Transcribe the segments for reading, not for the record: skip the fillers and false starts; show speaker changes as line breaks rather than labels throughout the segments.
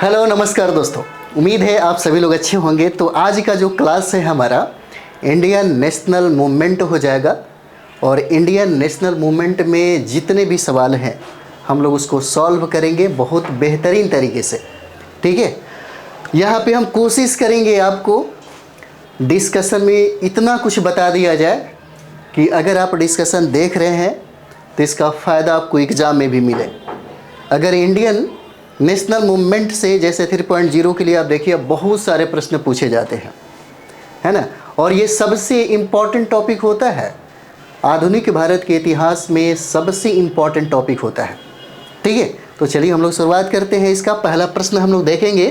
Hello नमस्कार दोस्तों, उम्मीद है आप सभी लोग अच्छे होंगे। तो आज का जो क्लास है हमारा इंडियन नेशनल मूवमेंट हो जाएगा और इंडियन नेशनल मूवमेंट में जितने भी सवाल हैं हम लोग उसको सॉल्व करेंगे बहुत बेहतरीन तरीके से। ठीक है, यहाँ पे हम कोशिश करेंगे आपको डिस्कशन में इतना कुछ बता दिया जाए कि अगर आप डिस्कशन देख रहे हैं तो इसका फ़ायदा आपको एग्ज़ाम में भी मिले। अगर इंडियन नेशनल मूवमेंट से जैसे 3.0 के लिए आप देखिए बहुत सारे प्रश्न पूछे जाते हैं, है ना, और ये सबसे इम्पॉर्टेंट टॉपिक होता है, आधुनिक भारत के इतिहास में सबसे इम्पॉर्टेंट टॉपिक होता है। ठीक है, तो चलिए हम लोग शुरुआत करते हैं। इसका पहला प्रश्न हम लोग देखेंगे।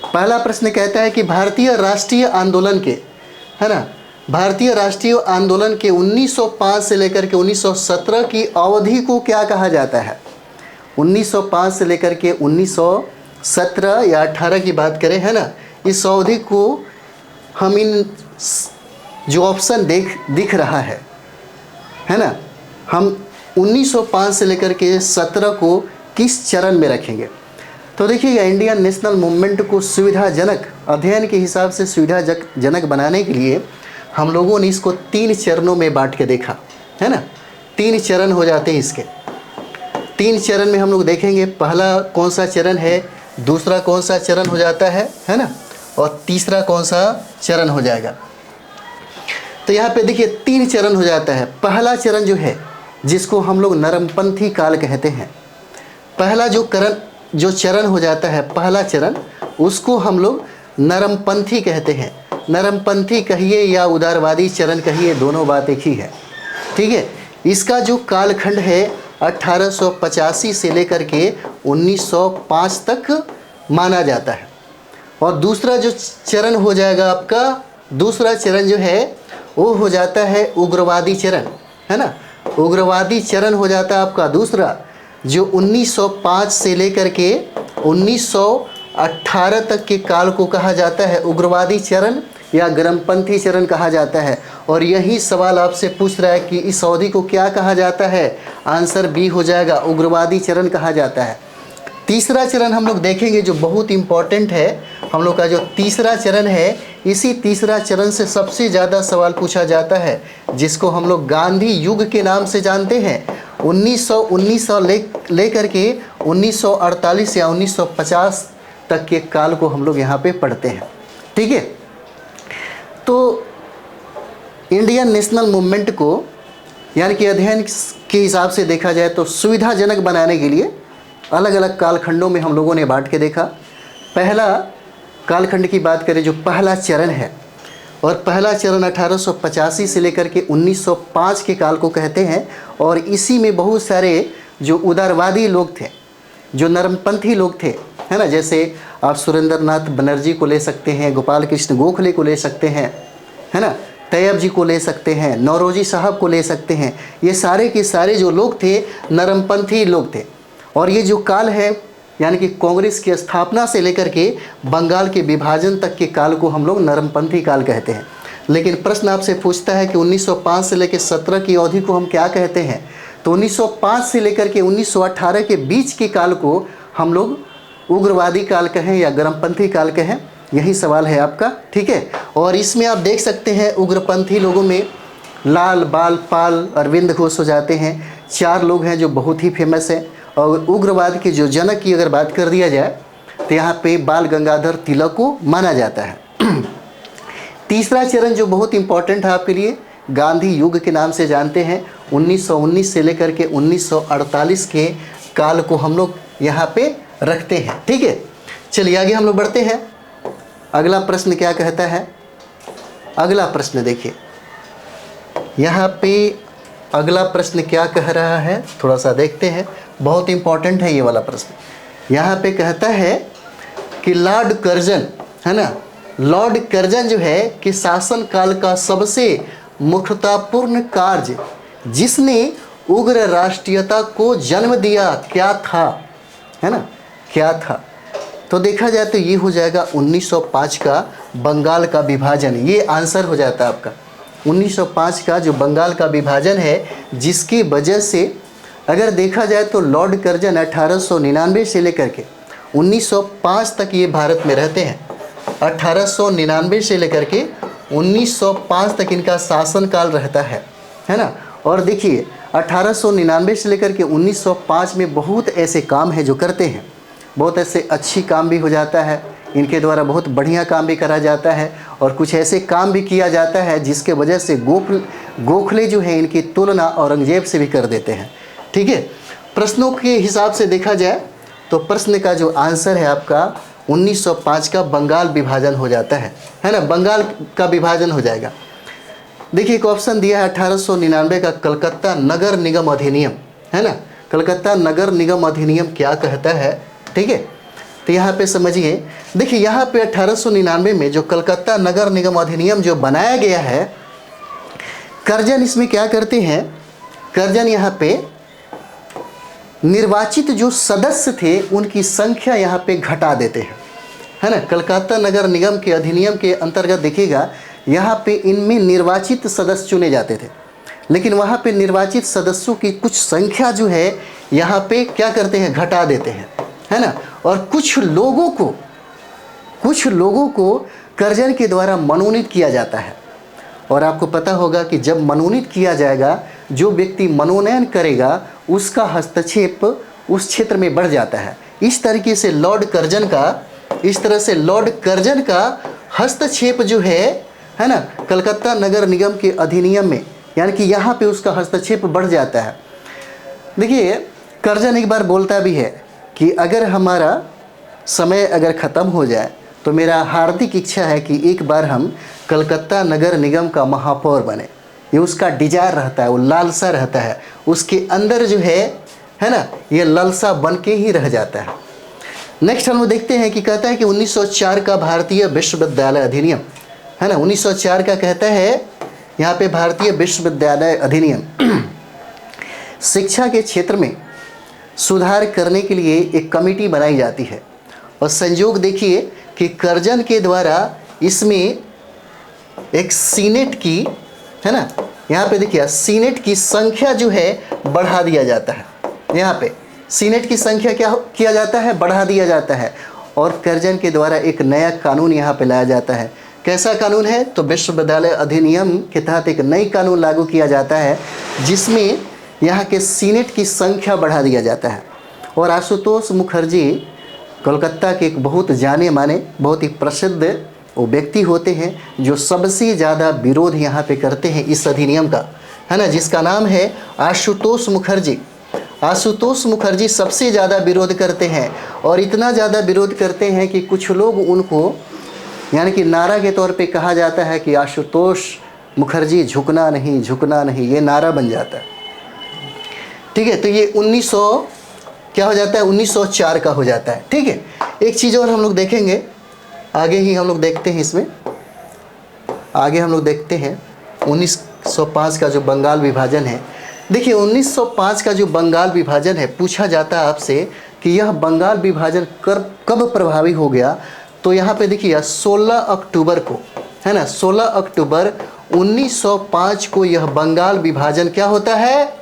पहला प्रश्न कहता है कि भारतीय राष्ट्रीय आंदोलन के, है ना, भारतीय राष्ट्रीय आंदोलन के 1905 से लेकर के 1917 की अवधि को क्या कहा जाता है। 1905 से लेकर के 1917 या 18 की बात करें, है ना, इस अवधि को हम इन जो ऑप्शन दिख रहा है ना, हम 1905 से लेकर के 17 को किस चरण में रखेंगे। तो देखिएगा, इंडियन नेशनल मूवमेंट को सुविधाजनक अध्ययन के हिसाब से सुविधाजनक बनाने के लिए हम लोगों ने इसको 3 चरणों में बांट के देखा, है ना। 3 चरण हो जाते हैं इसके। 3 चरण में हम लोग देखेंगे पहला कौन सा चरण है, दूसरा कौन सा चरण हो जाता है ना, और तीसरा कौन सा चरण हो जाएगा। तो यहाँ पे देखिए 3 चरण हो जाता है। पहला चरण जो है जिसको हम लोग नरमपंथी काल कहते हैं, पहला जो चरण हो जाता है, पहला चरण, उसको हम लोग नरमपंथी कहते हैं। नरमपंथी कहिए या उदारवादी चरण कहिए, दोनों बात एक ही है। ठीक है, इसका जो कालखंड है 1885 से लेकर के 1905 तक माना जाता है। और दूसरा जो चरण हो जाएगा आपका, दूसरा चरण जो है वो हो जाता है उग्रवादी चरण, है ना। उग्रवादी चरण हो जाता है आपका दूसरा, जो 1905 से लेकर के 1918 तक के काल को कहा जाता है उग्रवादी चरण या गर्मपंथी चरण कहा जाता है। और यही सवाल आपसे पूछ रहा है कि इस अवधि को क्या कहा जाता है। आंसर बी हो जाएगा, उग्रवादी चरण कहा जाता है। तीसरा चरण हम लोग देखेंगे जो बहुत इम्पॉर्टेंट है। हम लोग का जो तीसरा चरण है, इसी तीसरा चरण से सबसे ज़्यादा सवाल पूछा जाता है, जिसको हम लोग गांधी युग के नाम से जानते हैं। 1900 ले करके 1948 या 1950 तक के काल को हम लोग यहाँ पे पढ़ते हैं। ठीक है, तो इंडियन नेशनल मूवमेंट को यानी कि अध्ययन के हिसाब से देखा जाए तो सुविधाजनक बनाने के लिए अलग अलग कालखंडों में हम लोगों ने बांट के देखा। पहला कालखंड की बात करें, जो पहला चरण है, और पहला चरण 1885 से लेकर के 1905 के काल को कहते हैं। और इसी में बहुत सारे जो उदारवादी लोग थे, जो नरमपंथी लोग थे, है ना, जैसे आप सुरेंद्रनाथ बनर्जी को ले सकते हैं, गोपाल कृष्ण गोखले को ले सकते हैं, है ना, तैयब जी को ले सकते हैं, नौरोजी साहब को ले सकते हैं। ये सारे के सारे जो लोग थे नरमपंथी लोग थे। और ये जो काल है यानी कि कांग्रेस की स्थापना से लेकर के बंगाल के विभाजन तक के काल को हम लोग नरमपंथी काल कहते हैं। लेकिन प्रश्न आपसे पूछता है कि 1905 से लेकर 17 की अवधि को हम क्या कहते हैं। तो 1905 से लेकर के 1918 के बीच के काल को हम लोग उग्रवादी काल कहें या गर्मपंथी काल कहें, यही सवाल है आपका। ठीक है, और इसमें आप देख सकते हैं उग्रपंथी लोगों में लाल, बाल, पाल, अरविंद घोष हो जाते हैं। 4 लोग हैं जो बहुत ही फेमस है। और उग्रवाद के जो जनक की अगर बात कर दिया जाए तो यहाँ पे बाल गंगाधर तिलक को माना जाता है। तीसरा चरण जो बहुत इम्पॉर्टेंट है आपके लिए, गांधी युग के नाम से जानते हैं। 1919 से लेकर के 1948 के काल को हम लोग यहाँ पे रखते हैं। ठीक है, चलिए आगे हम लोग बढ़ते हैं। अगला प्रश्न क्या कहता है। अगला प्रश्न देखिए, यहाँ पे अगला प्रश्न क्या कह रहा है, थोड़ा सा देखते हैं। बहुत इंपॉर्टेंट है ये वाला प्रश्न। यहाँ पे कहता है कि लॉर्ड कर्जन, है ना, लॉर्ड कर्जन जो है कि शासन काल का सबसे मूर्खतापूर्ण कार्य जिसने उग्र राष्ट्रीयता को जन्म दिया क्या था, है ना, क्या था। तो देखा जाए तो ये हो जाएगा 1905 का बंगाल का विभाजन। ये आंसर हो जाता है आपका 1905 का जो बंगाल का विभाजन है, जिसकी वजह से अगर देखा जाए तो लॉर्ड कर्जन 1899 से लेकर के 1905 तक ये भारत में रहते हैं। 1899 से लेकर के 1905 तक इनका शासनकाल रहता है ना। और देखिए 1899 से लेकर के 1905 में बहुत ऐसे काम हैं जो करते हैं, बहुत ऐसे अच्छी काम भी हो जाता है इनके द्वारा, बहुत बढ़िया काम भी करा जाता है, और कुछ ऐसे काम भी किया जाता है जिसके वजह से गोखले जो है इनकी तुलना औरंगजेब से भी कर देते हैं। ठीक है, प्रश्नों के हिसाब से देखा जाए तो प्रश्न का जो आंसर है आपका 1905 का बंगाल विभाजन हो जाता है ना, बंगाल का विभाजन हो जाएगा। देखिए एक ऑप्शन दिया है 1899 का कलकत्ता नगर निगम अधिनियम, है ना। कलकत्ता नगर निगम अधिनियम क्या कहता है, ठीक है। तो यहाँ पे समझिए, देखिए यहाँ पे 1899 में जो कलकत्ता नगर निगम अधिनियम जो बनाया गया है, कर्जन इसमें क्या करते हैं, कर्जन यहाँ पे निर्वाचित जो सदस्य थे उनकी संख्या यहाँ पे घटा देते हैं, है ना। कलकत्ता नगर निगम के अधिनियम के अंतर्गत देखिएगा यहाँ पे इनमें निर्वाचित सदस्य चुने जाते थे, लेकिन वहाँ पे निर्वाचित सदस्यों की कुछ संख्या जो है यहाँ पे क्या करते हैं, घटा देते हैं, है ना। और कुछ लोगों को कर्जन के द्वारा मनोनीत किया जाता है। और आपको पता होगा कि जब मनोनीत किया जाएगा, जो व्यक्ति मनोनयन करेगा उसका हस्तक्षेप उस क्षेत्र में बढ़ जाता है। इस तरीके से लॉर्ड कर्जन का हस्तक्षेप जो है ना, कलकत्ता नगर निगम के अधिनियम में, यानी कि यहाँ पे उसका हस्तक्षेप बढ़ जाता है। देखिए कर्जन एक बार बोलता भी है कि अगर हमारा समय अगर ख़त्म हो जाए तो मेरा हार्दिक इच्छा है कि एक बार हम कलकत्ता नगर निगम का महापौर बने। ये उसका डिजायर रहता है, वो लालसा रहता है, उसके अंदर जो है ना, ये लालसा बन के ही रह जाता है। नेक्स्ट हम देखते हैं कि कहता है कि 1904 का भारतीय विश्वविद्यालय अधिनियम, है ना। 1904 का कहता है यहाँ पे भारतीय विश्वविद्यालय अधिनियम शिक्षा के क्षेत्र में सुधार करने के लिए एक कमेटी बनाई जाती है। और संयोग देखिए कि कर्जन के द्वारा इसमें एक सीनेट की, है ना, यहाँ पे देखिए सीनेट की संख्या जो है बढ़ा दिया जाता है। यहाँ पे सीनेट की संख्या क्या किया जाता है, बढ़ा दिया जाता है। और कर्जन के द्वारा एक नया कानून यहाँ पे लाया जाता है। कैसा कानून है, तो विश्वविद्यालय अधिनियम के तहत एक नई कानून लागू किया जाता है जिसमें यहाँ के सीनेट की संख्या बढ़ा दिया जाता है। और आशुतोष मुखर्जी कोलकाता के एक बहुत जाने माने, बहुत ही प्रसिद्ध वो व्यक्ति होते हैं जो सबसे ज़्यादा विरोध यहाँ पे करते हैं इस अधिनियम का, है ना, जिसका नाम है आशुतोष मुखर्जी। आशुतोष मुखर्जी सबसे ज़्यादा विरोध करते हैं, और इतना ज़्यादा विरोध करते हैं कि कुछ लोग उनको, यानी कि नारा के तौर पे कहा जाता है कि आशुतोष मुखर्जी झुकना नहीं, झुकना नहीं, ये नारा बन जाता है। ठीक है, तो ये 1900 क्या हो जाता है, 1904 का हो जाता है। ठीक है, एक चीज़ और हम लोग देखेंगे, आगे ही हम लोग देखते हैं, इसमें आगे हम लोग देखते हैं 1905 का जो बंगाल विभाजन है। देखिए 1905 का जो बंगाल विभाजन है, पूछा जाता है आपसे कि यह बंगाल विभाजन कब प्रभावी हो गया, तो यहाँ पे देखिए 16 अक्टूबर को, है ना, 16 अक्टूबर 1905 को यह बंगाल विभाजन क्या होता है,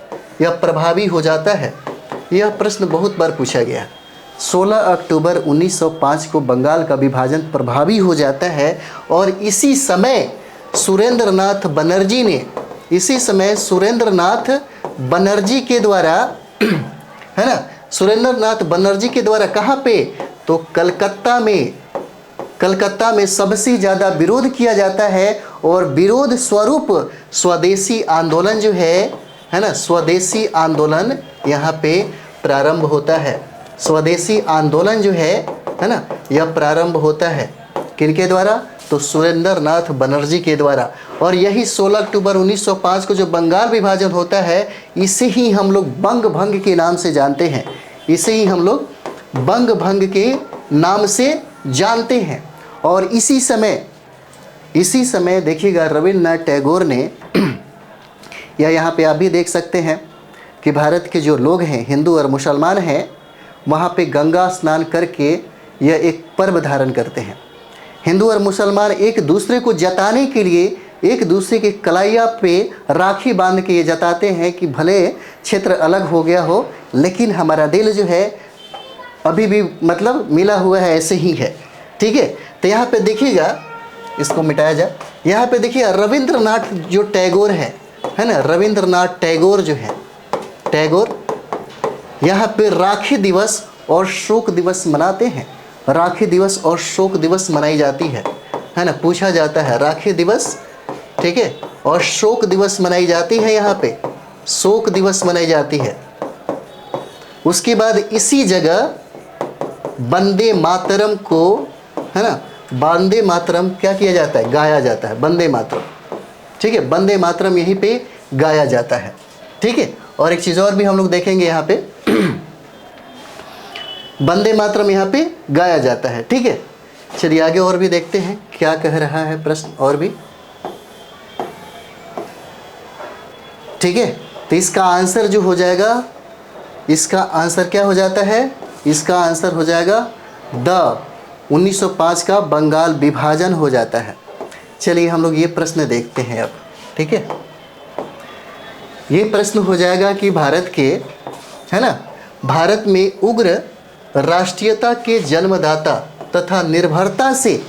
यह प्रभावी हो जाता है। यह प्रश्न बहुत बार पूछा गया। 16 अक्टूबर 1905 को बंगाल का विभाजन प्रभावी हो जाता है। और इसी समय सुरेंद्रनाथ बनर्जी के द्वारा है ना, सुरेंद्रनाथ बनर्जी के द्वारा कहाँ पे, तो कलकत्ता में सबसे ज़्यादा विरोध किया जाता है। और विरोध स्वरूप स्वदेशी आंदोलन जो है ना, स्वदेशी आंदोलन यहाँ पे प्रारंभ होता है। स्वदेशी आंदोलन जो है ना, यह प्रारंभ होता है किनके द्वारा, तो सुरेंद्रनाथ बनर्जी के द्वारा। और यही 16 अक्टूबर 1905 को जो बंगाल विभाजन होता है, इसे ही हम लोग बंग भंग के नाम से जानते हैं। इसे ही हम लोग बंग भंग के नाम से जानते हैं। और इसी समय देखिएगा रविन्द्रनाथ टैगोर ने या यहाँ पे आप भी देख सकते हैं कि भारत के जो लोग हैं, हिंदू और मुसलमान हैं, वहाँ पे गंगा स्नान करके यह एक पर्व धारण करते हैं। हिंदू और मुसलमान एक दूसरे को जताने के लिए एक दूसरे के कलाइया पे राखी बांध के ये जताते हैं कि भले क्षेत्र अलग हो गया हो, लेकिन हमारा दिल जो है अभी भी मतलब मिला हुआ है, ऐसे ही है। ठीक है, तो यहाँ पे देखिएगा, इसको मिटाया जाए, यहाँ पे देखिए रविंद्रनाथ जो टैगोर है ना, रविंद्रनाथ टैगोर जो है, टैगोर यहाँ पे राखी दिवस और शोक दिवस मनाते हैं। राखी दिवस और शोक दिवस मनाई जाती है ना, पूछा जाता है राखी दिवस, ठीक है, और शोक दिवस मनाई जाती है, यहाँ पे शोक दिवस मनाई जाती है। उसके बाद इसी जगह वंदे मातरम को, है ना, वंदे मातरम क्या किया जाता है, गाया जाता है, वंदे मातरम। ठीक है, वंदे मातरम यहीं पे गाया जाता है। ठीक है, और एक चीज़ और भी हम लोग देखेंगे यहाँ पे वंदे मातरम यहाँ पे गाया जाता है। ठीक है, चलिए आगे और भी देखते हैं क्या कह रहा है प्रश्न और भी। ठीक है, तो इसका आंसर जो हो जाएगा, इसका आंसर क्या हो जाता है, इसका आंसर हो जाएगा द 1905 का बंगाल विभाजन हो जाता है। चलिए हम लोग ये प्रश्न देखते हैं अब। ठीक है, ये प्रश्न हो जाएगा कि भारत के, है ना, भारत में उग्र राष्ट्रीयता के जन्मदाता तथा निर्भरता से,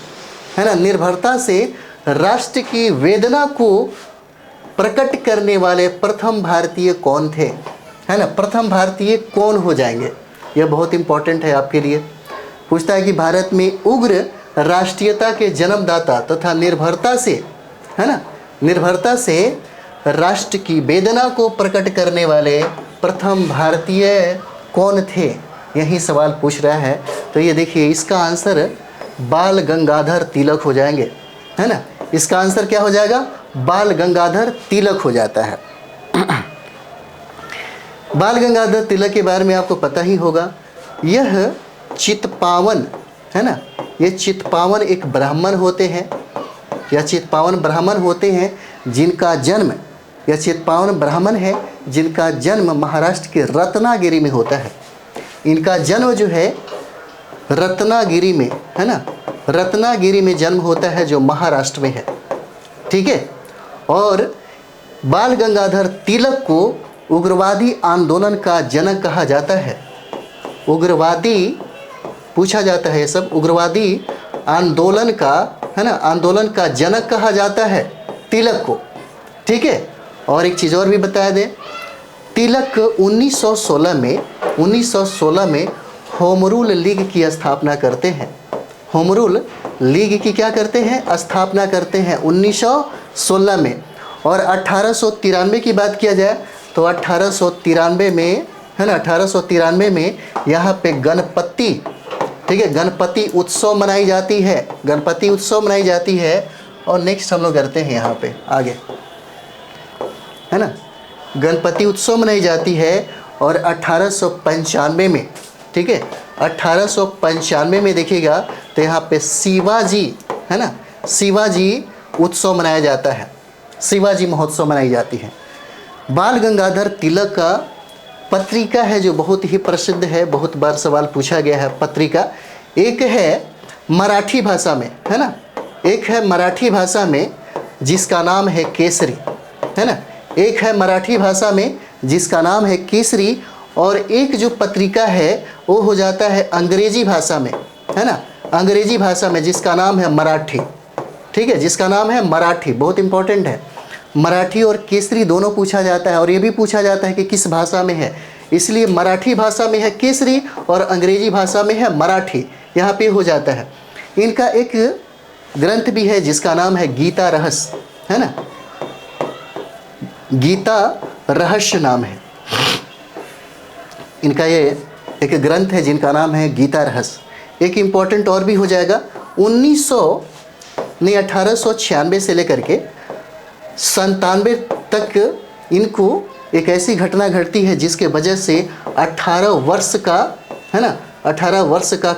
है ना, निर्भरता से राष्ट्र की वेदना को प्रकट करने वाले प्रथम भारतीय कौन थे, है ना, प्रथम भारतीय कौन हो जाएंगे, यह बहुत इंपॉर्टेंट है आपके लिए। पूछता है कि भारत में उग्र राष्ट्रीयता के जन्मदाता तथा निर्भरता से, है ना, निर्भरता से राष्ट्र की वेदना को प्रकट करने वाले प्रथम भारतीय कौन थे, यही सवाल पूछ रहा है। तो ये देखिए, इसका आंसर बाल गंगाधर तिलक हो जाएंगे, है ना, इसका आंसर क्या हो जाएगा, बाल गंगाधर तिलक हो जाता है। बाल गंगाधर तिलक के बारे में आपको पता ही होगा। यह चित्पावन, है ना, ये चित्पावन एक ब्राह्मण होते हैं, या चित्पावन ब्राह्मण होते हैं जिनका जन्म, या चित्पावन ब्राह्मण है जिनका जन्म महाराष्ट्र के रत्नागिरी में होता है। इनका जन्म जो है रत्नागिरी में, है ना, रत्नागिरी में जन्म होता है जो महाराष्ट्र में है। ठीक है, और बाल गंगाधर तिलक को उग्रवादी आंदोलन का जनक कहा जाता है। उग्रवादी पूछा जाता है, ये सब उग्रवादी आंदोलन का, है ना, आंदोलन का जनक कहा जाता है तिलक को। ठीक है, और एक चीज़ और भी बता दें, तिलक 1916 में होम रूल लीग की स्थापना करते हैं। होम रूल लीग की क्या करते हैं, स्थापना करते हैं 1916 में। और 1893 की बात किया जाए तो 1893 में, है ना, 1893 में यहाँ पे गणपति, ठीक है, गणपति उत्सव मनाई जाती है, गणपति उत्सव मनाई जाती है। और नेक्स्ट हम लोग करते हैं यहाँ पे आगे, है ना, गणपति उत्सव मनाई जाती है। और 1895 में, ठीक है, 1895 में देखिएगा तो यहाँ पे शिवाजी, है ना, शिवाजी उत्सव मनाया जाता है, शिवाजी महोत्सव मनाई जाती है। बाल गंगाधर तिलक का पत्रिका है जो बहुत ही प्रसिद्ध है, बहुत बार सवाल पूछा गया है पत्रिका। एक है मराठी भाषा में, है ना, एक है मराठी भाषा में जिसका नाम है केसरी, है ना, एक है मराठी भाषा में जिसका नाम है केसरी, और एक जो पत्रिका है वो हो जाता है अंग्रेजी भाषा में, है ना, अंग्रेजी भाषा में जिसका नाम है मराठी। ठीक है, जिसका नाम है मराठी, बहुत इंपॉर्टेंट है। मराठी और केसरी दोनों पूछा जाता है, और ये भी पूछा जाता है कि किस भाषा में है, इसलिए मराठी भाषा में है केसरी और अंग्रेजी भाषा में है मराठी, यहाँ पे हो जाता है। इनका एक ग्रंथ भी है जिसका नाम है गीता रहस्य, है ना, गीता रहस्य नाम है इनका, ये एक ग्रंथ है जिनका नाम है गीता रहस्य। एक इम्पॉर्टेंट और भी हो जाएगा, 1896 से लेकर के 97 तक इनको एक ऐसी घटना घटती है जिसके वजह से 18 वर्ष का, है ना, 18 वर्ष का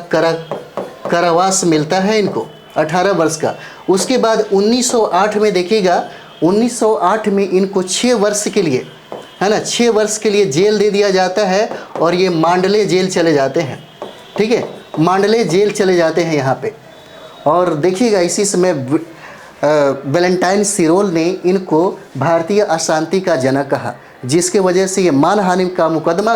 कारावास मिलता है इनको, 18 वर्ष का। उसके बाद 1908 में देखिएगा, 1908 में इनको 6 वर्ष के लिए, है ना, 6 वर्ष के लिए जेल दे दिया जाता है, और ये मांडले जेल चले जाते हैं। ठीक है, मांडले जेल चले जाते हैं यहाँ पे। और देखिएगा इसी समय वैलेंटाइन सिरोल ने इनको भारतीय अशांति का जनक कहा, जिसके वजह से ये मानहानि का मुकदमा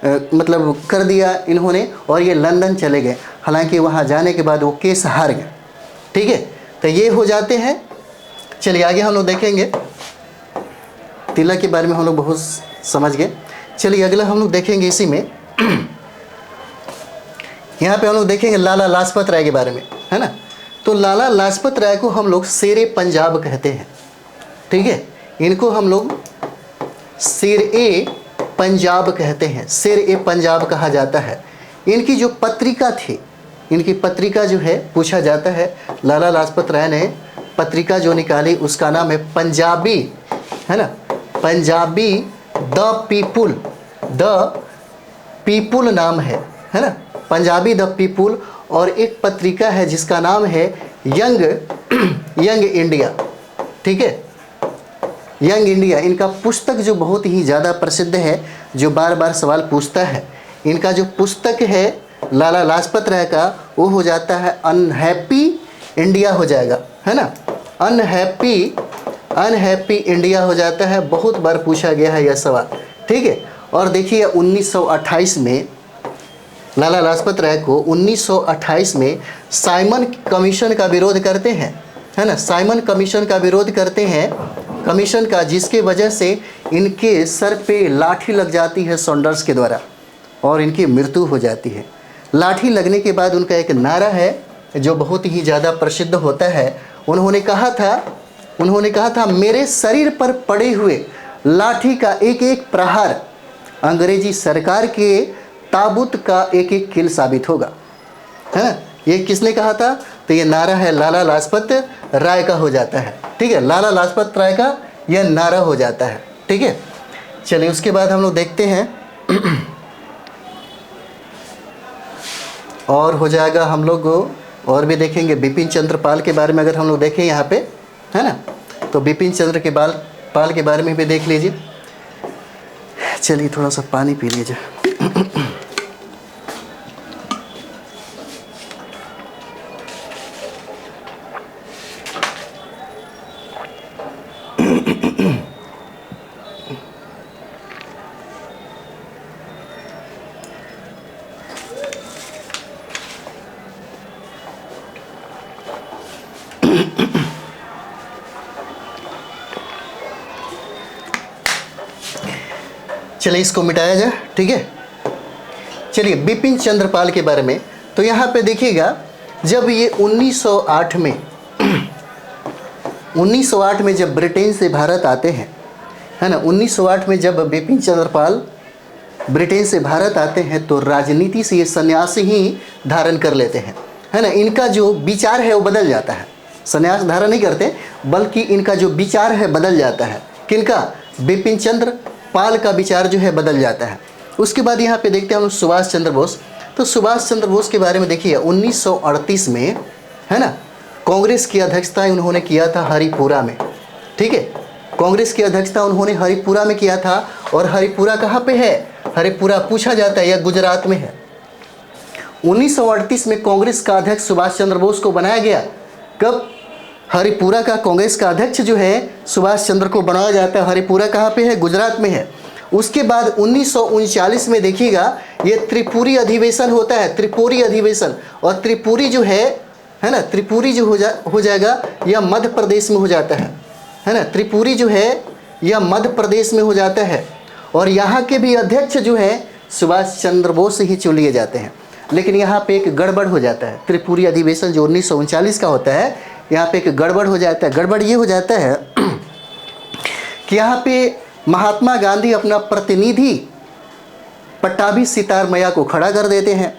मतलब कर दिया इन्होंने और ये लंदन चले गए। हालांकि वहाँ जाने के बाद वो केस हार गए। ठीक है, तो ये हो जाते हैं। चलिए आगे हम लोग देखेंगे। तिलक के बारे में हम लोग बहुत समझ गए। चलिए अगला हम लोग देखेंगे इसी में यहाँ पे हम लोग देखेंगे लाला लाजपत राय के बारे में, है ना। तो लाला लाजपत राय को हम लोग शेरे पंजाब कहते हैं। ठीक है, इनको हम लोग शेर ए पंजाब कहते हैं, शेर ए पंजाब कहा जाता है। इनकी जो पत्रिका थी, इनकी पत्रिका जो है, पूछा जाता है लाला लाजपत राय ने पत्रिका जो निकाली उसका नाम है पंजाबी, है ना, पंजाबी द पीपुल नाम है ना, पंजाबी द पीपुल। और एक पत्रिका है जिसका नाम है यंग इंडिया। ठीक है, यंग इंडिया। इनका पुस्तक जो बहुत ही ज़्यादा प्रसिद्ध है, जो बार बार सवाल पूछता है, इनका जो पुस्तक है लाला लाजपत राय का, वो हो जाता है अनहैप्पी इंडिया हो जाएगा, है ना, अनहैप्पी इंडिया हो जाता है। बहुत बार पूछा गया है यह सवाल। ठीक है, और देखिए 1928 में लाला लाजपत राय को 1928 में साइमन कमीशन का विरोध करते हैं, है ना, साइमन कमीशन का विरोध करते हैं, कमीशन का, जिसके वजह से इनके सर पे लाठी लग जाती है सॉन्डर्स के द्वारा और इनकी मृत्यु हो जाती है। लाठी लगने के बाद उनका एक नारा है जो बहुत ही ज़्यादा प्रसिद्ध होता है। उन्होंने कहा था मेरे शरीर पर पड़े हुए लाठी का एक एक प्रहार अंग्रेजी सरकार के ताबूत का एक एक किल साबित होगा, है ना। ये किसने कहा था? तो ये नारा है लाला लाजपत राय का हो जाता है। ठीक है, लाला लाजपत राय का यह नारा हो जाता है। ठीक है, चलिए उसके बाद हम लोग देखते हैं और हो जाएगा हम लोग और भी देखेंगे बिपिन चंद्र पाल के बारे में। अगर हम लोग देखें यहाँ पे, है ना, तो बिपिन चंद्र के पाल के बारे में भी देख लीजिए। चलिए थोड़ा सा पानी पी लीजिए। चलिए इसको मिटाया जाए। ठीक है, चलिए बिपिन चंद्र पाल के बारे में। तो यहाँ पे देखिएगा, जब ये 1908 में जब ब्रिटेन से भारत आते हैं, है ना, 1908 में जब बिपिन चंद्र पाल ब्रिटेन से भारत आते हैं तो राजनीति से ये संन्यास ही धारण कर लेते हैं, है ना। इनका जो विचार है वो बदल जाता है, संन्यास धारण नहीं करते बल्कि इनका जो विचार है बदल जाता है। किनका? बिपिन चंद्र पाल का विचार जो है बदल जाता है। उसके बाद यहाँ पे देखते हैं हम सुभाष चंद्र बोस। तो सुभाष चंद्र बोस के बारे में देखिए 1938 में, है ना, कांग्रेस की अध्यक्षता उन्होंने किया था हरिपुरा में। ठीक है, कांग्रेस की अध्यक्षता उन्होंने हरिपुरा में किया था। और हरिपुरा कहाँ पे है? हरिपुरा पूछा जाता है यह गुजरात में है। 1938 में कांग्रेस का अध्यक्ष सुभाष चंद्र बोस को बनाया गया। कब? हरिपुरा का कांग्रेस का अध्यक्ष जो है सुभाष चंद्र को बनाया जाता है। हरिपुरा कहाँ पे है? गुजरात में है। उसके बाद 1939 में देखिएगा ये त्रिपुरी अधिवेशन होता है, त्रिपुरी अधिवेशन। और त्रिपुरी जो है ना, त्रिपुरी जो हो जाएगा यह मध्य प्रदेश में हो जाता है ना। त्रिपुरी जो है यह मध्य प्रदेश में हो जाता है। और यहाँ के भी अध्यक्ष जो है सुभाष चंद्र बोस ही चुन लिए जाते हैं। लेकिन यहाँ पे एक गड़बड़ हो जाता है। त्रिपुरी अधिवेशन जो 1939 का होता है, यहाँ पे एक गड़बड़ हो जाता है। गड़बड़ ये हो जाता है कि यहाँ पे महात्मा गांधी अपना प्रतिनिधि पट्टाभी सितार मैया को खड़ा कर देते हैं।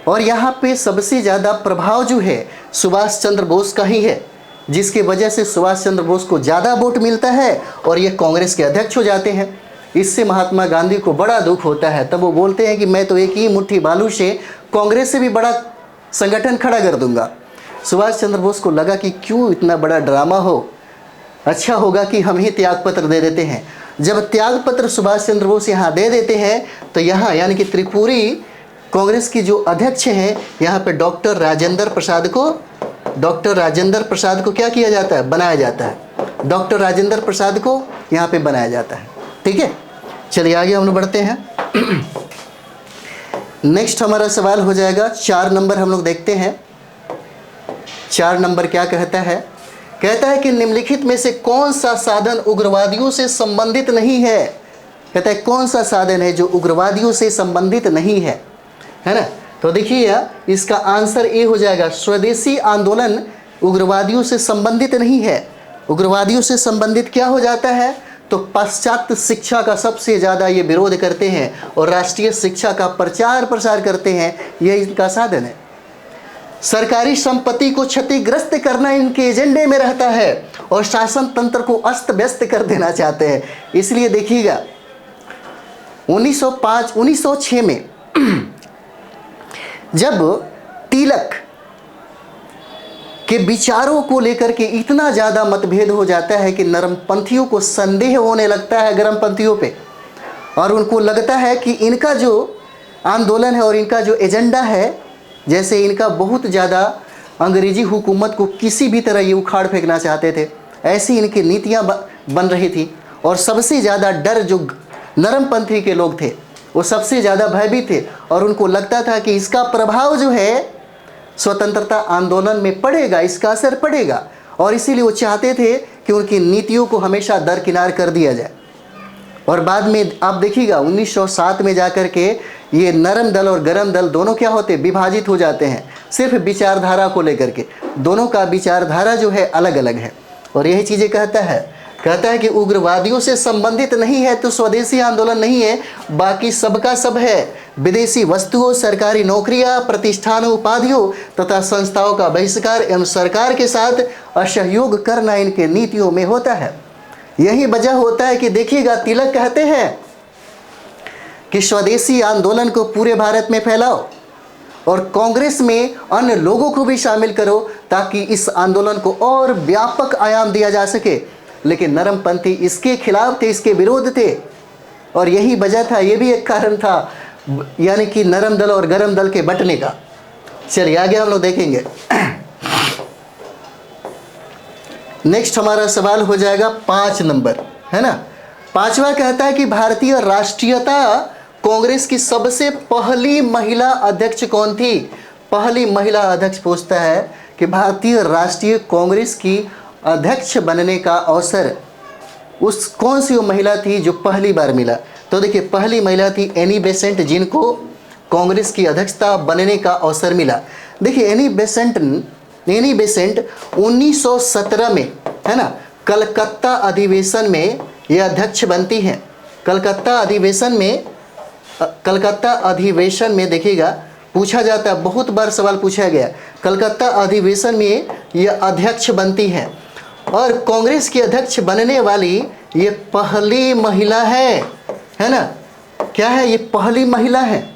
और यहाँ पे सबसे ज़्यादा प्रभाव जो है सुभाष चंद्र बोस का ही है, जिसकी वजह से सुभाष चंद्र बोस को ज़्यादा वोट मिलता है और ये कांग्रेस के अध्यक्ष हो जाते हैं। इससे महात्मा गांधी को बड़ा दुख होता है। तब वो बोलते हैं कि मैं तो एक ही मुट्ठी बालू से कांग्रेस से भी बड़ा संगठन खड़ा कर दूंगा। सुभाष चंद्र बोस को लगा कि क्यों इतना बड़ा ड्रामा हो, अच्छा होगा कि हम ही त्यागपत्र दे देते हैं। जब त्यागपत्र सुभाष चंद्र बोस यहाँ दे देते हैं तो यहाँ यानी कि त्रिपुरी कांग्रेस की जो अध्यक्ष हैं यहाँ पे डॉक्टर राजेंद्र प्रसाद को क्या किया जाता है? बनाया जाता है। डॉक्टर राजेंद्र प्रसाद को यहाँ पे बनाया जाता है। ठीक है, चलिए आगे हम लोग बढ़ते हैं। नेक्स्ट हमारा सवाल हो जाएगा 4 नंबर, हम लोग देखते हैं 4 नंबर क्या कहता है। कहता है कि निम्नलिखित में से कौन सा साधन उग्रवादियों से संबंधित नहीं है। कहता है कौन सा साधन है जो उग्रवादियों से संबंधित नहीं है ना। तो देखिए इसका आंसर ए हो जाएगा, स्वदेशी आंदोलन उग्रवादियों से संबंधित नहीं है। उग्रवादियों से संबंधित क्या हो जाता है, तो पाश्चात्य शिक्षा का सबसे ज़्यादा ये विरोध करते हैं और राष्ट्रीय शिक्षा का प्रचार प्रसार करते हैं, यह इनका साधन है। सरकारी संपत्ति को क्षतिग्रस्त करना इनके एजेंडे में रहता है और शासन तंत्र को अस्त व्यस्त कर देना चाहते हैं। इसलिए देखिएगा 1906 में जब तिलक के विचारों को लेकर के इतना ज़्यादा मतभेद हो जाता है कि नरमपंथियों को संदेह होने लगता है गरमपंथियों पे, और उनको लगता है कि इनका जो आंदोलन है और इनका जो एजेंडा है, जैसे इनका बहुत ज़्यादा अंग्रेजी हुकूमत को किसी भी तरह ये उखाड़ फेंकना चाहते थे, ऐसी इनकी नीतियाँ बन रही थी। और सबसे ज़्यादा डर जो नरमपंथी के लोग थे वो सबसे ज़्यादा भयभीत थे, और उनको लगता था कि इसका प्रभाव जो है स्वतंत्रता आंदोलन में पड़ेगा, इसका असर पड़ेगा, और इसीलिए वो चाहते थे कि उनकी नीतियों को हमेशा दरकिनार कर दिया जाए। और बाद में आप देखिएगा 1907 में जाकर के ये नरम दल और गरम दल दोनों क्या होते, विभाजित हो जाते हैं, सिर्फ विचारधारा को लेकर के। दोनों का विचारधारा जो है अलग अलग है। और यही चीज़ें कहता है कि उग्रवादियों से संबंधित नहीं है तो स्वदेशी आंदोलन नहीं है, बाकी सबका सब है। विदेशी वस्तुओं, सरकारी नौकरियां, प्रतिष्ठानों, उपाधियों तथा संस्थाओं का बहिष्कार एवं सरकार के साथ असहयोग करना इनके नीतियों में होता है। यही वजह होता है कि देखिएगा तिलक कहते हैं कि स्वदेशी आंदोलन को पूरे भारत में फैलाओ और कांग्रेस में अन्य लोगों को भी शामिल करो ताकि इस आंदोलन को और व्यापक आयाम दिया जा सके। लेकिन नरमपंथी इसके खिलाफ थे, इसके विरोध थे, और यही वजह था, ये भी एक कारण था, यानी कि नरम दल और गरम दल के बंटने का। चलिए आगे हम लोग देखेंगे। नेक्स्ट हमारा सवाल हो जाएगा 5 नंबर, है ना। 5वां कहता है कि भारतीय राष्ट्रीयता कांग्रेस की सबसे पहली महिला अध्यक्ष कौन थी। पहली महिला अध्यक्ष पूछता है कि भारतीय राष्ट्रीय कांग्रेस की अध्यक्ष बनने का अवसर उस कौन सी वो महिला थी जो पहली बार मिला। तो देखिए पहली महिला थी एनी बेसेंट, जिनको कांग्रेस की अध्यक्षता बनने का अवसर मिला। देखिए एनी बेसेंट 1917 में, है ना, कलकत्ता अधिवेशन में ये अध्यक्ष बनती हैं। कलकत्ता अधिवेशन में देखिएगा पूछा जाता है, बहुत बार सवाल पूछा गया। कलकत्ता अधिवेशन में ये अध्यक्ष बनती हैं और कांग्रेस की अध्यक्ष बनने वाली ये पहली महिला है ना। क्या है, ये पहली महिला है।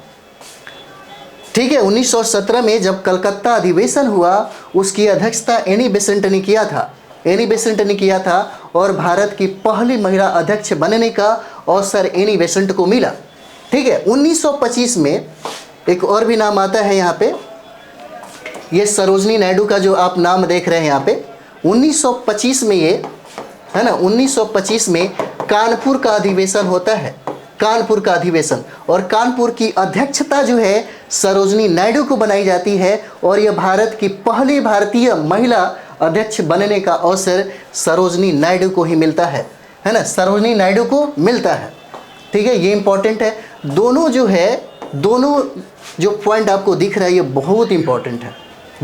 ठीक है, 1917 में जब कलकत्ता अधिवेशन हुआ उसकी अध्यक्षता एनी बेसेंट ने किया था और भारत की पहली महिला अध्यक्ष बनने का अवसर एनी बेसेंट को मिला। ठीक है, 1925 में एक और भी नाम आता है यहाँ पे, ये सरोजनी नायडू का जो आप नाम देख रहे हैं यहाँ पे। 1925 में ये, है ना, 1925 में कानपुर का अधिवेशन होता है, कानपुर का अधिवेशन, और कानपुर की अध्यक्षता जो है सरोजनी नायडू को बनाई जाती है और यह भारत की पहली भारतीय महिला अध्यक्ष बनने का अवसर सरोजनी नायडू को ही मिलता है ना, सरोजनी नायडू को मिलता है। ठीक है, ये इंपॉर्टेंट है। दोनों जो पॉइंट आपको दिख रहा है ये बहुत इंपॉर्टेंट है,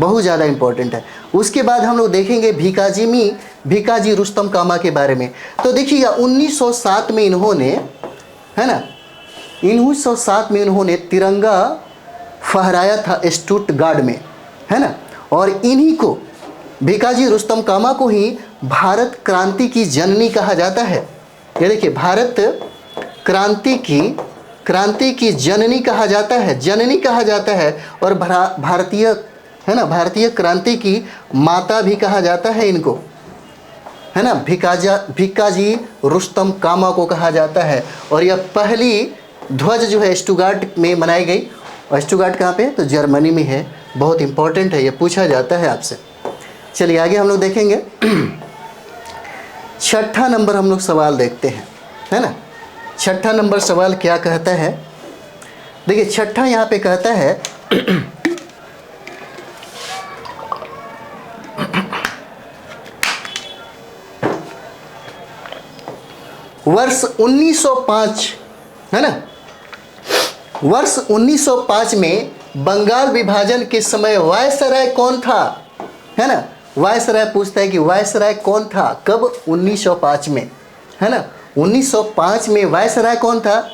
बहुत ज़्यादा इंपॉर्टेंट है। उसके बाद हम लोग देखेंगे भिकाजी रुस्तम कामा के बारे में। तो देखिएगा 1907 में इन्होंने, है ना, 1907 में इन्होंने तिरंगा फहराया था स्टुटगार्ड में, है ना, और इन्हीं को, भिकाजी रुस्तम कामा को ही भारत क्रांति की जननी कहा जाता है। ये देखिए, भारत क्रांति की जननी कहा जाता है और भारतीय, है ना, भारतीय क्रांति की माता भी कहा जाता है इनको, है ना। भिकाजी रुस्तम कामा को कहा जाता है। और यह पहली ध्वज जो है स्टुटगार्ट में बनाई गई। और स्टुटगार्ट कहाँ पे है, तो जर्मनी में है। बहुत इंपॉर्टेंट है, ये पूछा जाता है आपसे। चलिए आगे हम लोग देखेंगे। 6ठा नंबर हम लोग सवाल देखते हैं, है ना। 6ठा नंबर सवाल क्या कहता है, देखिए छठा यहाँ पे कहता है वर्ष 1905, है ना, वर्ष 1905 में बंगाल विभाजन के समय वायसराय कौन था, है ना। वायसराय पूछता है कि वायसराय कौन था, कब, 1905 में, है ना। 1905 में वायसराय कौन था,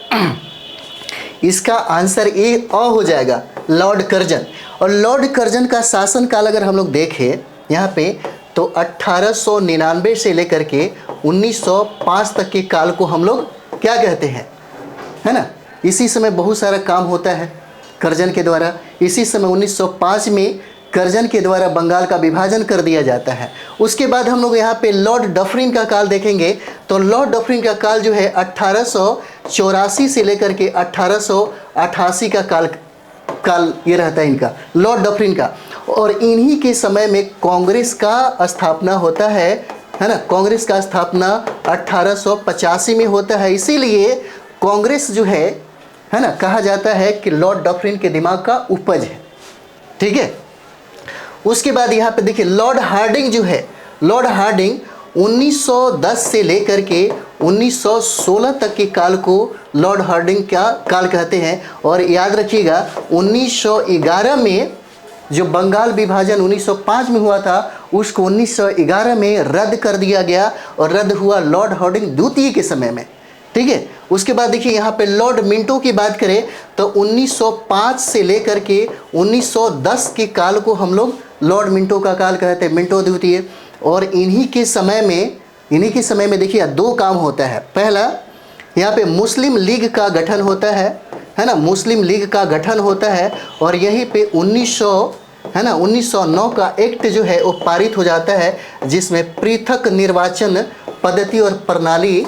इसका आंसर ए अ हो जाएगा, लॉर्ड कर्जन। और लॉर्ड कर्जन का शासनकाल अगर हम लोग देखें यहाँ पे तो 1899 से लेकर के 1905 तक के काल को हम लोग क्या कहते हैं, है ना। इसी समय बहुत सारा काम होता है कर्जन के द्वारा। इसी समय 1905 में कर्जन के द्वारा बंगाल का विभाजन कर दिया जाता है। उसके बाद हम लोग यहाँ पे लॉर्ड डफरिन का काल देखेंगे तो लॉर्ड डफरिन का काल जो है 1884 से लेकर के 1888 का काल ये रहता है इनका, लॉर्ड डफरिन का। और इन्हीं के समय में कांग्रेस का स्थापना होता है ना। कांग्रेस का स्थापना 1885 में होता है। इसीलिए कांग्रेस जो है ना, कहा जाता है कि लॉर्ड डफरिन के दिमाग का उपज है, ठीक है। उसके बाद यहाँ पे देखिए लॉर्ड हार्डिंग जो है, लॉर्ड हार्डिंग 1910 से लेकर के 1916 तक के काल को लॉर्ड हार्डिंग का काल कहते हैं। और याद रखिएगा 1911 में जो बंगाल विभाजन 1905 में हुआ था उसको 1911 में रद्द कर दिया गया और रद्द हुआ लॉर्ड हार्डिंग द्वितीय के समय में, ठीक है। उसके बाद देखिए यहाँ पे लॉर्ड मिंटो की बात करें तो 1905 से लेकर के 1910 के काल को हम लोग लॉर्ड मिंटो का काल कहते हैं, मिंटो द्वितीय। और इन्हीं के समय में देखिए दो काम होता है। पहला यहाँ पे मुस्लिम लीग का गठन होता है ना, मुस्लिम लीग का गठन होता है। और यहीं पे 1909 का एक्ट जो है वो पारित हो जाता है जिसमें पृथक निर्वाचन पद्धति और प्रणाली,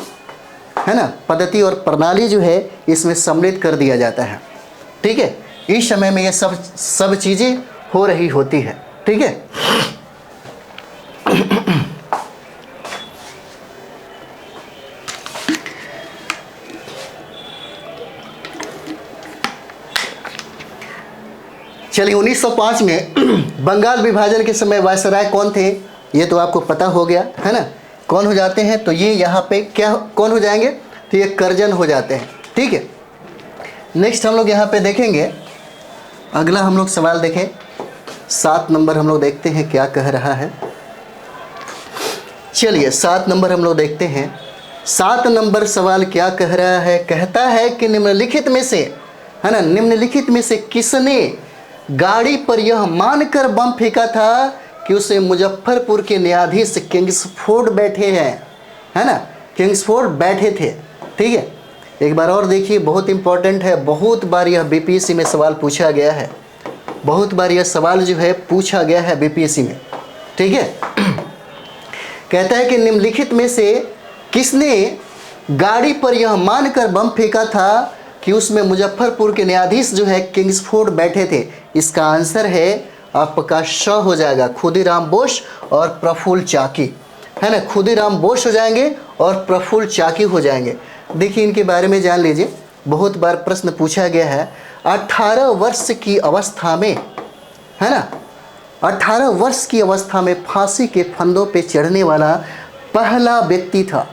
है ना, पद्धति और प्रणाली जो है इसमें सम्मिलित कर दिया जाता है, ठीक है। इस समय में ये सब चीज़ें हो रही होती है, ठीक है। चलिए 1905 में बंगाल विभाजन के समय वायसराय कौन थे ये तो आपको पता हो गया, है ना। कौन हो जाते हैं तो ये यहाँ पे क्या कौन हो जाएंगे तो ये कर्जन हो जाते हैं, ठीक है। नेक्स्ट हम लोग यहाँ पे देखेंगे, अगला हम लोग सवाल देखें 7 नंबर हम लोग देखते हैं क्या कह रहा है। चलिए 7 नंबर हम लोग देखते हैं। 7 नंबर सवाल क्या कह रहा है, कहता है कि निम्नलिखित में से, है ना, निम्नलिखित में से किसने गाड़ी पर यह मानकर बम फेंका था कि उसे मुजफ्फरपुर के न्यायाधीश किंग्सफोर्ड बैठे हैं, है ना, किंग्सफोर्ड बैठे थे, ठीक है। एक बार और देखिए, बहुत इंपॉर्टेंट है, बहुत बार यह बीपीएससी में सवाल पूछा गया है, बहुत बार यह सवाल जो है पूछा गया है बीपीएससी में, ठीक है। कहता है कि निम्नलिखित में से किसने गाड़ी पर यह मानकर बम फेंका था कि उसमें मुजफ्फरपुर के न्यायाधीश जो है किंग्सफोर्ड बैठे थे। इसका आंसर है आपका श हो जाएगा, खुदीराम बोस और प्रफुल्ल चाकी, है ना। खुदीराम बोस हो जाएंगे और प्रफुल्ल चाकी हो जाएंगे। देखिए इनके बारे में जान लीजिए, बहुत बार प्रश्न पूछा गया है। 18 वर्ष की अवस्था में, है ना, 18 वर्ष की अवस्था में फांसी के फंदों पे चढ़ने वाला पहला व्यक्ति था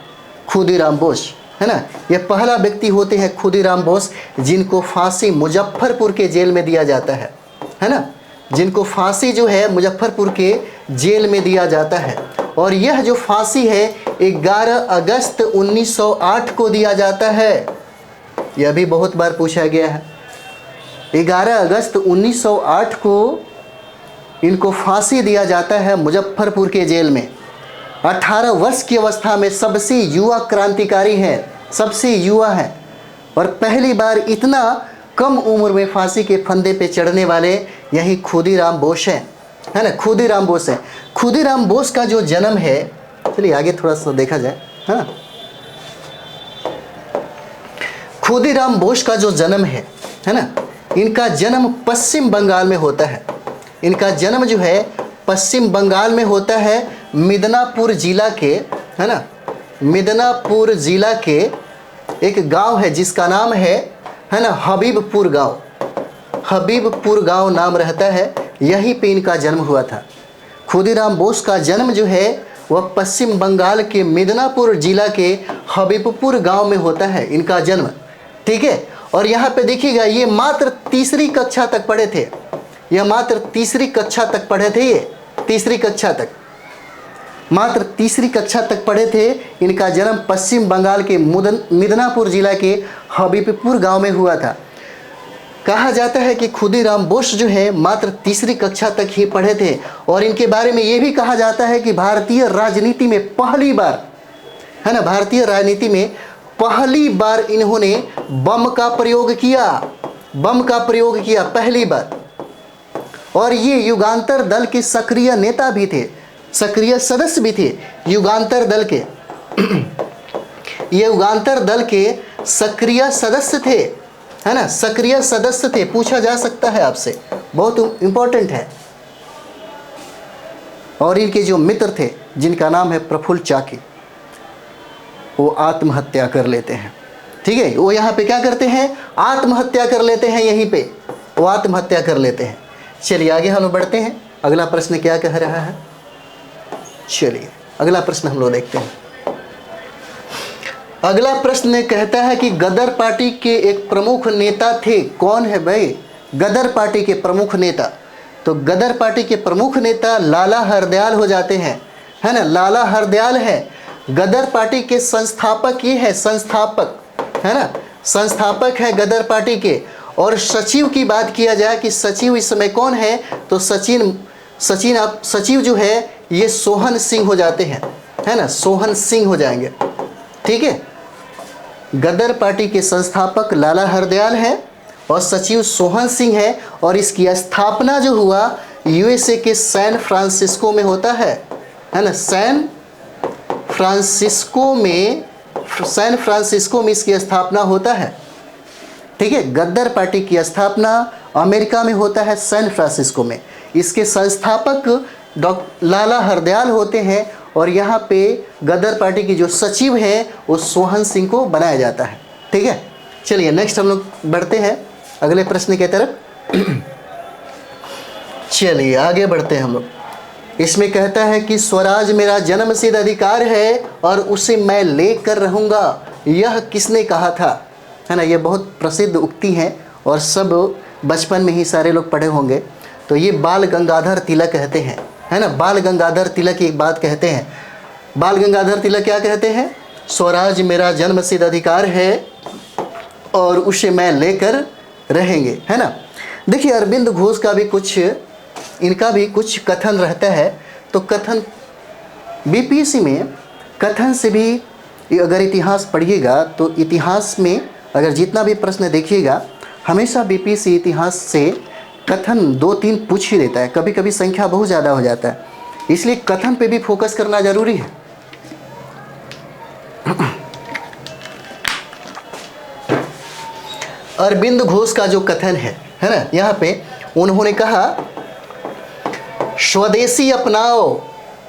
खुदीराम बोस, है ना। ये पहला व्यक्ति होते हैं खुदीराम बोस जिनको फांसी मुजफ्फरपुर के जेल में दिया जाता है ना, जिनको फांसी जो है मुजफ्फरपुर के जेल में दिया जाता है। और यह जो फांसी है 11 अगस्त 1908 को दिया जाता है। यह भी बहुत बार पूछा गया है। 11 अगस्त 1908 को इनको फांसी दिया जाता है मुजफ्फरपुर के जेल में। 18 वर्ष की अवस्था में सबसे युवा क्रांतिकारी हैं, सबसे युवा हैं। और पहली बार इतना कम उम्र में फांसी के फंदे पे चढ़ने वाले यही खुदीराम बोस हैं, है ना, खुदीराम बोस है। खुदीराम बोस का जो जन्म है, चलिए आगे थोड़ा सा देखा जाए, है ना। खुदीराम बोस का जो जन्म है ना, इनका जन्म पश्चिम बंगाल में होता है। इनका जन्म जो है पश्चिम बंगाल में होता है, मिदनापुर जिला के, है ना, मिदनापुर जिला के एक गांव है जिसका नाम है है ना, हबीबपुर गांव, हबीबपुर गांव नाम रहता है, यहीं पे इनका जन्म हुआ था। खुदीराम बोस का जन्म जो है वह पश्चिम बंगाल के मिदनापुर जिला के हबीबपुर गांव में होता है इनका जन्म, ठीक है। और यहाँ पे देखिएगा ये मात्र तीसरी कक्षा तक पढ़े थे, यह मात्र तीसरी कक्षा तक पढ़े थे, ये तीसरी कक्षा तक, मात्र तीसरी कक्षा तक पढ़े थे। इनका जन्म पश्चिम बंगाल के मिदनापुर जिला के हबीबपुर गांव में हुआ था। कहा जाता है कि खुदीराम बोस जो है मात्र तीसरी कक्षा तक ही पढ़े थे। और इनके बारे में ये भी कहा जाता है कि भारतीय राजनीति में पहली बार, है ना, भारतीय राजनीति में पहली बार इन्होंने बम का प्रयोग किया, बम का प्रयोग किया पहली बार। और ये युगांतर दल के सक्रिय नेता भी थे, सक्रिय सदस्य भी थे युगांतर दल के ये युगांतर दल के सक्रिय सदस्य थे, है ना, सक्रिय सदस्य थे। पूछा जा सकता है आपसे, बहुत इंपॉर्टेंट है। और इनके जो मित्र थे जिनका नाम है प्रफुल्ल चाकी, वो आत्महत्या कर लेते हैं, ठीक है। वो यहाँ पे क्या करते हैं, आत्महत्या कर लेते हैं, यहीं पे वो आत्महत्या कर लेते हैं। चलिए आगे हम लोग बढ़ते हैं। अगला प्रश्न क्या कह रहा है, चलिए अगला प्रश्न हम लोग देखते हैं। अगला प्रश्न कहता है कि गदर पार्टी के एक प्रमुख नेता थे, कौन है भाई, गदर पार्टी के प्रमुख नेता। तो गदर पार्टी के प्रमुख नेता लाला हरदयाल हो जाते हैं, है ना, लाला हरदयाल है। गदर पार्टी के संस्थापक ये है, संस्थापक, है ना, संस्थापक है गदर पार्टी के। और सचिव की बात किया जाए कि सचिव इस समय कौन है, तो सचिव जो है ये सोहन सिंह हो जाते हैं, है ना, सोहन सिंह हो जाएंगे, ठीक है। गदर पार्टी के संस्थापक लाला हरदयाल हैं और सचिव सोहन सिंह है। और इसकी स्थापना जो हुआ यूएसए के सैन फ्रांसिस्को में होता है ना, सैन फ्रांसिस्को में इसकी स्थापना होता है, ठीक है। गदर पार्टी की स्थापना अमेरिका में होता है, सैन फ्रांसिस्को में। इसके संस्थापक डॉक्टर लाला हरदयाल होते हैं। और यहाँ पे गदर पार्टी की जो सचिव हैं वो सोहन सिंह को बनाया जाता है, ठीक है। चलिए नेक्स्ट हम लोग बढ़ते हैं अगले प्रश्न की तरफ। चलिए आगे बढ़ते हैं हम लोग। इसमें कहता है कि स्वराज मेरा जन्मसिद्ध अधिकार है और उसे मैं लेकर रहूँगा, यह किसने कहा था, है ना। ये बहुत प्रसिद्ध उक्ति है और सब बचपन में ही सारे लोग पढ़े होंगे। तो ये बाल गंगाधर तिलक कहते हैं, है ना, बाल गंगाधर तिलक की एक बात कहते हैं। बाल गंगाधर तिलक क्या कहते हैं, स्वराज मेरा जन्मसिद्ध अधिकार है और उसे मैं लेकर रहेंगे, है ना। देखिए अरविंद घोष का भी कुछ, इनका भी कुछ कथन रहता है। तो कथन बीपीएससी में कथन से भी अगर इतिहास पढ़िएगा तो इतिहास में अगर जितना भी प्रश्न देखिएगा हमेशा बीपीएससी इतिहास से कथन 2-3 पूछ ही देता है, कभी कभी संख्या बहुत ज़्यादा हो जाता है, इसलिए कथन पे भी फोकस करना जरूरी है। अरविंद घोष का जो कथन है ना, यहाँ पे उन्होंने कहा स्वदेशी अपनाओ,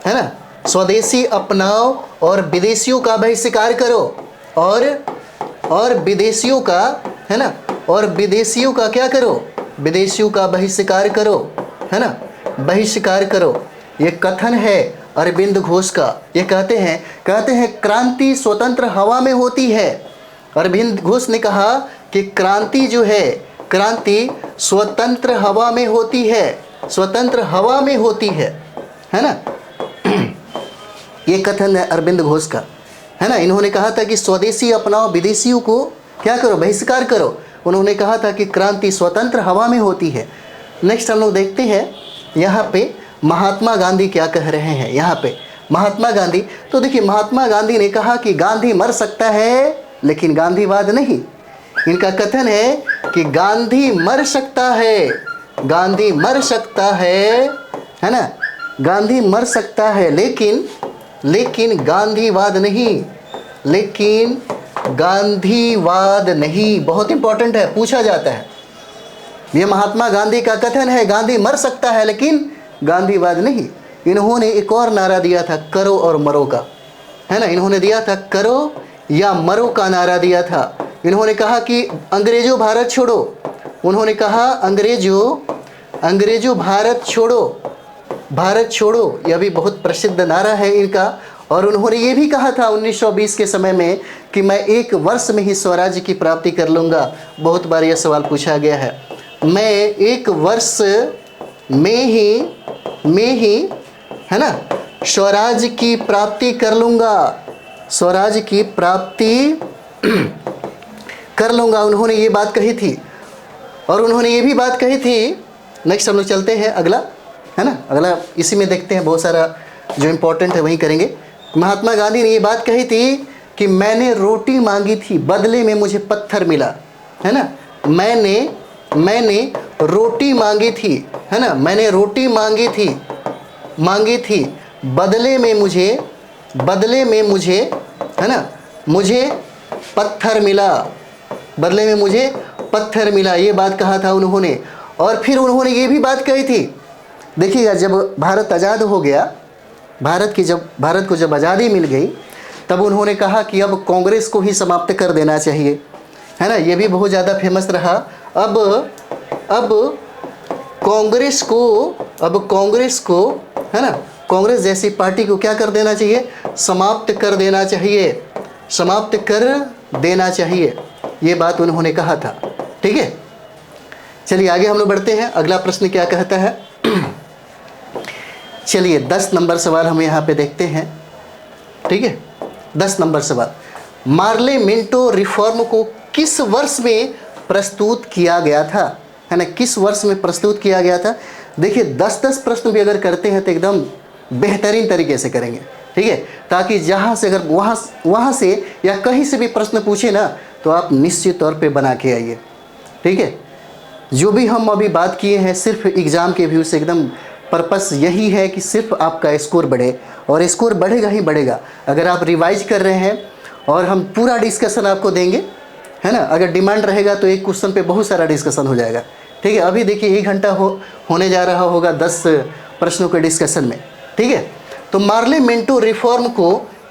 है ना, स्वदेशी अपनाओ और विदेशियों का बहिष्कार करो। और विदेशियों का, है ना, और विदेशियों का क्या करो, विदेशियों का बहिष्कार करो, है ना, बहिष्कार करो। ये कथन है अरविंद घोष का। ये कहते हैं क्रांति स्वतंत्र हवा में होती है। अरविंद घोष ने कहा कि क्रांति जो है, क्रांति स्वतंत्र हवा में होती है, स्वतंत्र हवा में होती है ना। ये कथन है अरविंद घोष का, है ना। इन्होंने कहा था कि स्वदेशी अपनाओ, विदेशियों को क्या करो, बहिष्कार करो। उन्होंने कहा था कि क्रांति स्वतंत्र हवा में होती है। नेक्स्ट हम लोग देखते हैं यहाँ पे महात्मा गांधी क्या कह रहे हैं। यहाँ पे महात्मा गांधी, तो देखिए महात्मा गांधी ने कहा कि गांधी मर सकता है लेकिन गांधीवाद नहीं। इनका कथन है कि गांधी मर सकता है, गांधी मर सकता है ना, गांधी मर सकता है लेकिन गांधीवाद नहीं, लेकिन गांधीवाद नहीं। बहुत इंपॉर्टेंट है, पूछा जाता है। ये महात्मा गांधी का कथन है, गांधी मर सकता है लेकिन गांधीवाद नहीं। इन्होंने एक और नारा दिया था, करो और मरो का, है ना। इन्होंने दिया था करो या मरो का नारा दिया था इन्होंने कहा कि अंग्रेजों भारत छोड़ो, उन्होंने कहा अंग्रेजों भारत छोड़ो, भारत छोड़ो, यह भी बहुत प्रसिद्ध नारा है इनका। और उन्होंने ये भी कहा था 1920 के समय में कि मैं 1 वर्ष में ही स्वराज्य की प्राप्ति कर लूँगा। बहुत बार यह सवाल पूछा गया है, मैं 1 वर्ष में ही है ना स्वराज्य की प्राप्ति कर लूँगा, स्वराज्य की प्राप्ति कर लूँगा, उन्होंने ये बात कही थी। और उन्होंने ये भी बात कही थी, नेक्स्ट हम लोग चलते हैं अगला, है ना, अगला इसी में देखते हैं, बहुत सारा जो इम्पोर्टेंट है वही करेंगे। महात्मा गांधी ने ये बात कही थी कि मैंने रोटी मांगी थी, बदले में मुझे पत्थर मिला, है ना, मैंने रोटी मांगी थी, है ना, मैंने रोटी मांगी थी, बदले में मुझे है ना, मुझे पत्थर मिला, बदले में मुझे पत्थर मिला, ये बात कहा था उन्होंने। और फिर उन्होंने ये भी बात कही थी, देखिएगा, जब भारत आज़ाद हो गया, भारत को जब आज़ादी मिल गई, तब उन्होंने कहा कि अब कांग्रेस को ही समाप्त कर देना चाहिए, है ना, ये भी बहुत ज़्यादा फेमस रहा। अब कांग्रेस को है ना, कांग्रेस जैसी पार्टी को क्या कर देना चाहिए, समाप्त कर देना चाहिए, ये बात उन्होंने कहा था। ठीक है, चलिए आगे हम लोग बढ़ते हैं। अगला प्रश्न क्या कहता है, चलिए 10 नंबर सवाल हम यहाँ पे देखते हैं। ठीक है, 10 नंबर सवाल, मार्ले मिंटो रिफॉर्म को किस वर्ष में प्रस्तुत किया गया था, है ना, किस वर्ष में प्रस्तुत किया गया था। देखिए 10-10 प्रश्न भी अगर करते हैं तो एकदम बेहतरीन तरीके से करेंगे। ठीक है, ताकि जहाँ से अगर वहाँ से या कहीं से भी प्रश्न पूछे ना, तो आप निश्चित तौर पे बना के आइए। ठीक है, जो भी हम अभी बात किए हैं सिर्फ एग्ज़ाम के व्यू से, एकदम पर्पस यही है कि सिर्फ आपका स्कोर बढ़े, और स्कोर बढ़ेगा ही बढ़ेगा अगर आप रिवाइज कर रहे हैं। और हम पूरा डिस्कशन आपको देंगे, है ना, अगर डिमांड रहेगा तो एक क्वेश्चन पे बहुत सारा डिस्कशन हो जाएगा। ठीक है, अभी देखिए 1 घंटा होने जा रहा होगा 10 प्रश्नों के डिस्कशन में। ठीक है, तो मार्ले मिंटो रिफॉर्म को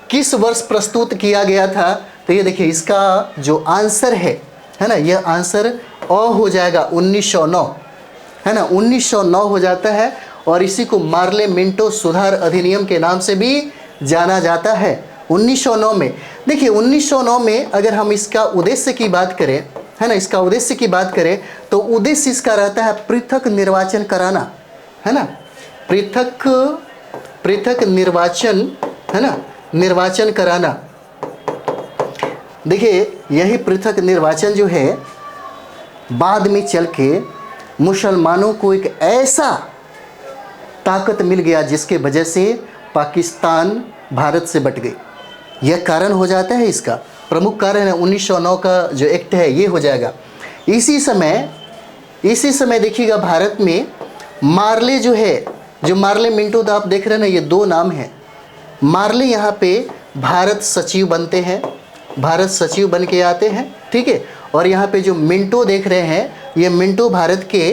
किस वर्ष प्रस्तुत किया गया था, तो ये देखिए इसका जो आंसर है ना, यह आंसर अ हो जाएगा 1909, है ना, 1909 हो जाता है। और इसी को मार्ले मिंटो सुधार अधिनियम के नाम से भी जाना जाता है। 1909 में, देखिए 1909 में अगर हम इसका उद्देश्य की बात करें, है ना, इसका उद्देश्य की बात करें तो उद्देश्य इसका रहता है पृथक निर्वाचन कराना, है ना, पृथक निर्वाचन, है ना, निर्वाचन कराना। देखिए यही पृथक निर्वाचन जो है बाद में चल के मुसलमानों को एक ऐसा ताकत मिल गया जिसके वजह से पाकिस्तान भारत से बट गई। यह कारण हो जाता है, इसका प्रमुख कारण है 1909 का जो एक्ट है ये हो जाएगा। इसी समय देखिएगा भारत में मार्ले जो है, जो मार्ले मिंटो तो आप देख रहे हैं ना, ये 2 नाम हैं। मार्ले यहाँ पे भारत सचिव बनते हैं, भारत सचिव बन के आते हैं। ठीक है, और यहाँ पे जो मिंटो देख रहे हैं, ये मिंटो भारत के,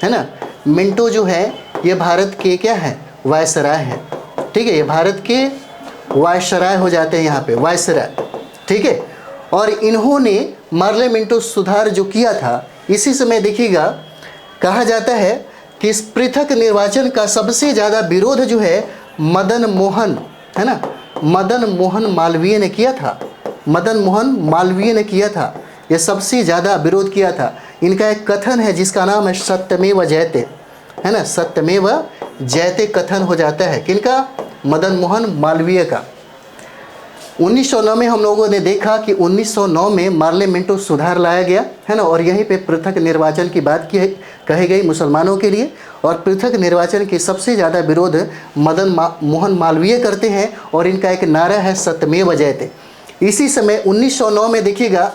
है ना, मिंटो जो है ये भारत के क्या है, वायसराय हैं। ठीक है, ये भारत के वायसराय हो जाते हैं यहाँ पे, वायसराय। ठीक है, और इन्होंने मार्ले मिंटो सुधार जो किया था, इसी समय देखिएगा कहा जाता है कि इस पृथक निर्वाचन का सबसे ज़्यादा विरोध जो है मदन मोहन, है ना, मदन मोहन मालवीय ने किया था, मदन मोहन मालवीय ने किया था, ये सबसे ज़्यादा विरोध किया था। इनका एक कथन है जिसका नाम है सत्यमेव जयते, है ना, सत्यमेव जयते कथन हो जाता है किनका, मदन मोहन मालवीय का। 1909 में हम लोगों ने देखा कि 1909 में मार्ले मिंटो सुधार लाया गया, है ना, और यहीं पे पृथक निर्वाचन की बात कही गई मुसलमानों के लिए। और पृथक निर्वाचन के सबसे ज़्यादा विरोध मदन मोहन मालवीय करते हैं, और इनका एक नारा है सत्यमेव जयते। इसी समय 1909 में देखिएगा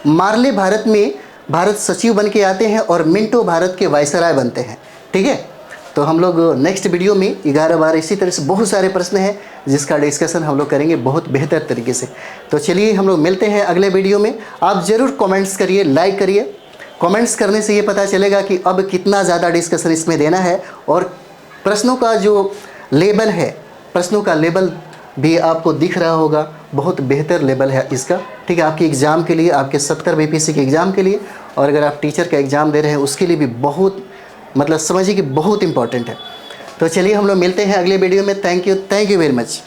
मार्ले भारत सचिव बन के आते हैं और मिंटो भारत के वायसराय बनते हैं। ठीक है, तो हम लोग नेक्स्ट वीडियो में 11-12 इसी तरह से बहुत सारे प्रश्न हैं जिसका डिस्कशन हम लोग करेंगे बहुत बेहतर तरीके से। तो चलिए हम लोग मिलते हैं अगले वीडियो में। आप ज़रूर कमेंट्स करिए, लाइक करिए। कमेंट्स करने से ये पता चलेगा कि अब कितना ज़्यादा डिस्कशन इसमें देना है, और प्रश्नों का जो लेवल है, प्रश्नों का लेवल भी आपको दिख रहा होगा, बहुत बेहतर लेवल है इसका। ठीक। ठीक है, आपकी एग्ज़ाम के लिए, आपके 70 बीपीएससी के एग्ज़ाम के लिए, और अगर आप टीचर का एग्ज़ाम दे रहे हैं उसके लिए भी बहुत मतलब समझिए कि बहुत इंपॉर्टेंट है। तो चलिए हम लोग मिलते हैं अगले वीडियो में। Thank you very much.